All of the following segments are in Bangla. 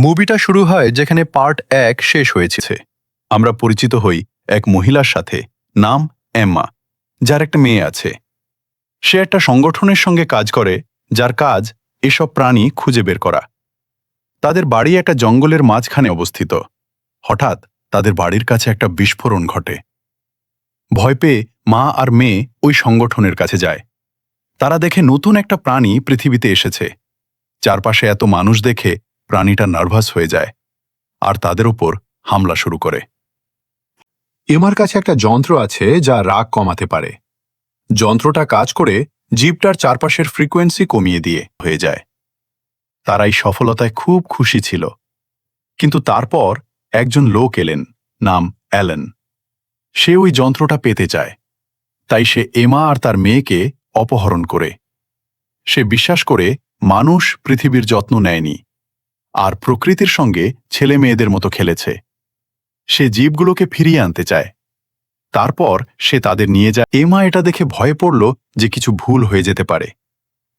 মুভিটা শুরু হয় যেখানে পার্ট 1 শেষ হয়েছে। আমরা পরিচিত হই এক মহিলার সাথে, নাম এম্মা, যার একটা মেয়ে আছে। সে একটা সংগঠনের সঙ্গে কাজ করে, যার কাজ এসব প্রাণী খুঁজে বের করা। তাদের বাড়ি একটা জঙ্গলের মাঝখানে অবস্থিত। হঠাৎ তাদের বাড়ির কাছে একটা বিস্ফোরণ ঘটে। ভয় পেয়ে মা আর মেয়ে ওই সংগঠনের কাছে যায়। তারা দেখে নতুন একটা প্রাণী পৃথিবীতে এসেছে। চারপাশে এত মানুষ দেখে প্রাণীটা নার্ভাস হয়ে যায় আর তাদের উপর হামলা শুরু করে। এমার কাছে একটা যন্ত্র আছে যা রাগ কমাতে পারে। যন্ত্রটা কাজ করে জিপটার চারপাশের ফ্রিকোয়েন্সি কমিয়ে দিয়ে হয়ে যায়। তারা এই সফলতায় খুব খুশি ছিল। কিন্তু তারপর একজন লোক এলেন, নাম অ্যালেন। সে ওই যন্ত্রটা পেতে চায়, তাই সে এমা আর তার মেয়েকে অপহরণ করে। সে বিশ্বাস করে মানুষ পৃথিবীর যত্ন নেয়নি আর প্রকৃতির সঙ্গে ছেলে মেয়েদের মতো খেলেছে। সে জীবগুলোকে ফিরিয়ে আনতে চায়। তারপর সে তাদের নিয়ে যায়। এমা এটা দেখে ভয়ে পড়ল যে কিছু ভুল হয়ে যেতে পারে।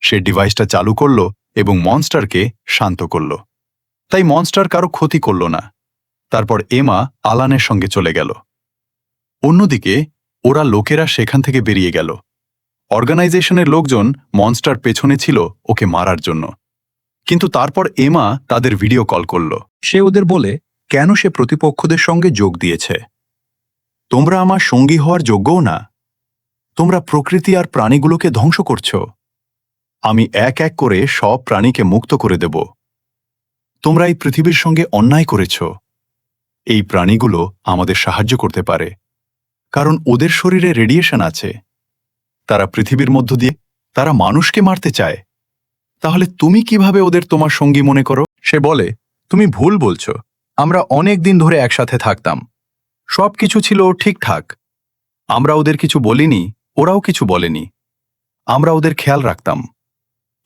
সে ডিভাইসটা চালু করল এবং মনস্টারকে শান্ত করল। তাই মনস্টার কারো ক্ষতি করল না। তারপর এমা আলানের সঙ্গে চলে গেল। অন্যদিকে ওরা লোকেরা সেখান থেকে বেরিয়ে গেল। অর্গানাইজেশনের লোকজন মনস্টার পেছনে ছিল ওকে মারার জন্য। কিন্তু তারপর এমা তাদের ভিডিও কল করল। সে ওদের বলে কেন সে প্রতিপক্ষদের সঙ্গে যোগ দিয়েছে। তোমরা আমার সঙ্গী হওয়ার যোগ্যও না। তোমরা প্রকৃতি আর প্রাণীগুলোকে ধ্বংস করছ। আমি এক এক করে সব প্রাণীকে মুক্ত করে দেব। তোমরা এই পৃথিবীর সঙ্গে অন্যায় করেছ। এই প্রাণীগুলো আমাদের সাহায্য করতে পারে, কারণ ওদের শরীরে রেডিয়েশন আছে। তারা পৃথিবীর মধ্য দিয়ে তারা মানুষকে মারতে চায়। তাহলে তুমি কিভাবে ওদের তোমার সঙ্গী মনে করো? সে বলে, তুমি ভুল বলছো। আমরা অনেক দিন ধরে একসাথে থাকতাম। সব কিছু ছিল ঠিকঠাক। আমরা ওদের কিছু বলিনি, ওরাও কিছু বলেনি। আমরা ওদের খেয়াল রাখতাম।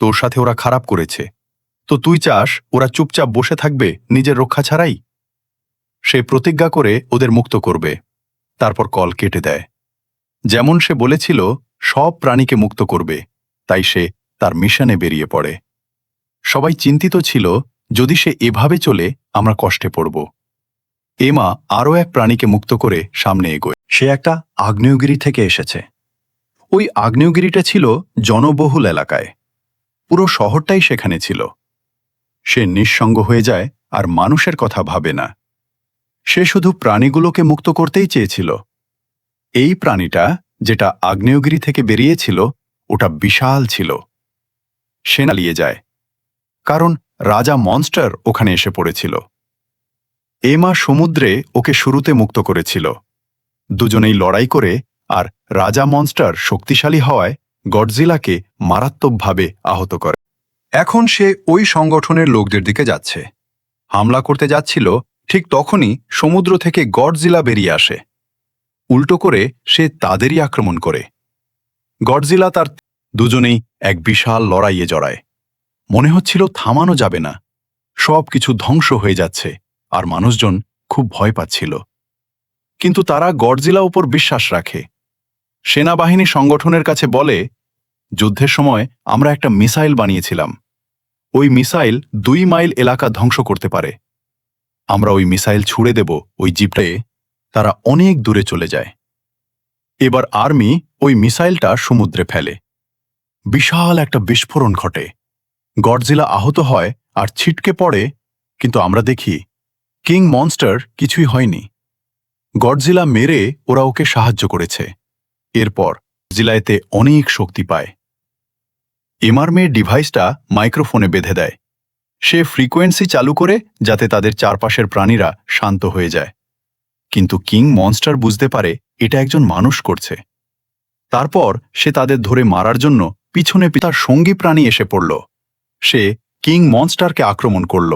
তোর সাথে ওরা খারাপ করেছে, তো তুই চাস ওরা চুপচাপ বসে থাকবে নিজের রক্ষা ছাড়াই? সে প্রতিজ্ঞা করে ওদের মুক্ত করবে, তারপর কল কেটে দেয়। যেমন সে বলেছিল সব প্রাণীকে মুক্ত করবে, তাই সে তার মিশনে বেরিয়ে পড়ে। সবাই চিন্তিত ছিল, যদি সে এভাবে চলে আমরা কষ্টে পড়ব। এমা আরও এক প্রাণীকে মুক্ত করে সামনে এগোয়। সে একটা আগ্নেয়গিরি থেকে এসেছে। ওই আগ্নেয়গিরিটা ছিল জনবহুল এলাকায়। পুরো শহরটাই সেখানে ছিল। সে নিঃসঙ্গ হয়ে যায় আর মানুষের কথা ভাবে না। সে শুধু প্রাণীগুলোকে মুক্ত করতেই চেয়েছিল। এই প্রাণীটা যেটা আগ্নেয়গিরি থেকে বেরিয়েছিল, ওটা বিশাল ছিল। সে নালিয়ে যায়, কারণ রাজা মনস্টার ওখানে এসে পড়েছিল। এমা সমুদ্রে ওকে শুরুতে মুক্ত করেছিল। দুজনেই লড়াই করে, আর রাজা মনস্টার শক্তিশালী হওয়ায় গডজিলাকে মারাত্মকভাবে আহত করে। এখন সে ওই সংগঠনের লোকদের দিকে যাচ্ছে। হামলা করতে যাচ্ছিল, ঠিক তখনই সমুদ্র থেকে গডজিলা বেরিয়ে আসে। উল্টো করে সে তাদেরই আক্রমণ করে। গডজিলা তার দুজনেই এক বিশাল লড়াইয়ে জড়ায়। মনে হচ্ছিল থামানো যাবে না। সব কিছু ধ্বংস হয়ে যাচ্ছে আর মানুষজন খুব ভয় পাচ্ছিল। কিন্তু তারা গডজিলা উপর বিশ্বাস রাখে। সেনাবাহিনী সংগঠনের কাছে বলে, যুদ্ধের সময় আমরা একটা মিসাইল বানিয়েছিলাম। ওই মিসাইল 2 মাইল এলাকা ধ্বংস করতে পারে। আমরা ওই মিসাইল ছুড়ে দেব ওই জিপে। তারা অনেক দূরে চলে যায়। এবার আর্মি ওই মিসাইলটা সমুদ্রে ফেলে। বিশাল একটা বিস্ফোরণ ঘটে। গডজিলা আহত হয় আর ছিটকে পড়ে, কিন্তু আমরা দেখি কিং মনস্টার কিছুই হয়নি। গডজিলা মেরে ওরা ওকে সাহায্য করেছে। এরপর গডজিলাতে অনেক শক্তি পায়। এমার মেয়ের ডিভাইসটা মাইক্রোফোনে বেঁধে দেয়। সে ফ্রিকোয়েন্সি চালু করে যাতে তাদের চারপাশের প্রাণীরা শান্ত হয়ে যায়। কিন্তু কিং মনস্টার বুঝতে পারে এটা একজন মানুষ করছে। তারপর সে তাদের ধরে মারার জন্য পিছনে তার সঙ্গী প্রাণী এসে পড়ল। সে কিং মনস্টারকে আক্রমণ করল,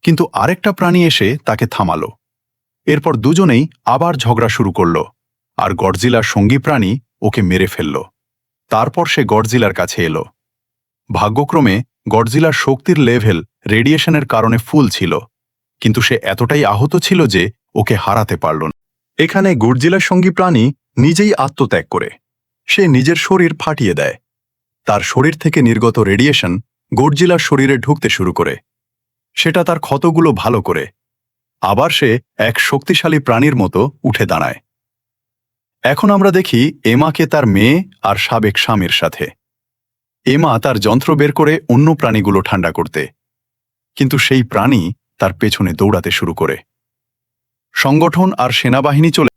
কিন্তু আরেকটা প্রাণী এসে তাকে থামালো। এরপর দুজনেই আবার ঝগড়া শুরু করল, আর গডজিলার সঙ্গী প্রাণী ওকে মেরে ফেলল। তারপর সে গডজিলার কাছে এলো। ভাগ্যক্রমে গডজিলার শক্তির লেভেল রেডিয়েশনের কারণে ফুল ছিল, কিন্তু সে এতটাই আহত ছিল যে ওকে হারাতে পারল না। এখানে গডজিলার সঙ্গী প্রাণী নিজেই আত্মত্যাগ করে। সে নিজের শরীর ফাটিয়ে দেয়। তার শরীর থেকে নির্গত রেডিয়েশন গডজিলার শরীরে ঢুকতে শুরু করে। সেটা তার ক্ষতগুলো ভালো করে। আবার সে এক শক্তিশালী প্রাণীর মতো উঠে দাঁড়ায়। এখন আমরা দেখি এমাকে তার মেয়ে আর সাবেক স্বামীর সাথে। এমা তার যন্ত্র বের করে অন্য প্রাণীগুলো ঠান্ডা করতে, কিন্তু সেই প্রাণী তার পেছনে দৌড়াতে শুরু করে। সংগঠন আর সেনাবাহিনী চলে।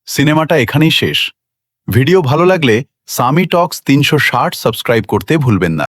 সিনেমাটা এখানেই শেষ। ভিডিও ভালো লাগলে সামি টক্স 360 সাবস্ক্রাইব করতে ভুলবেন না।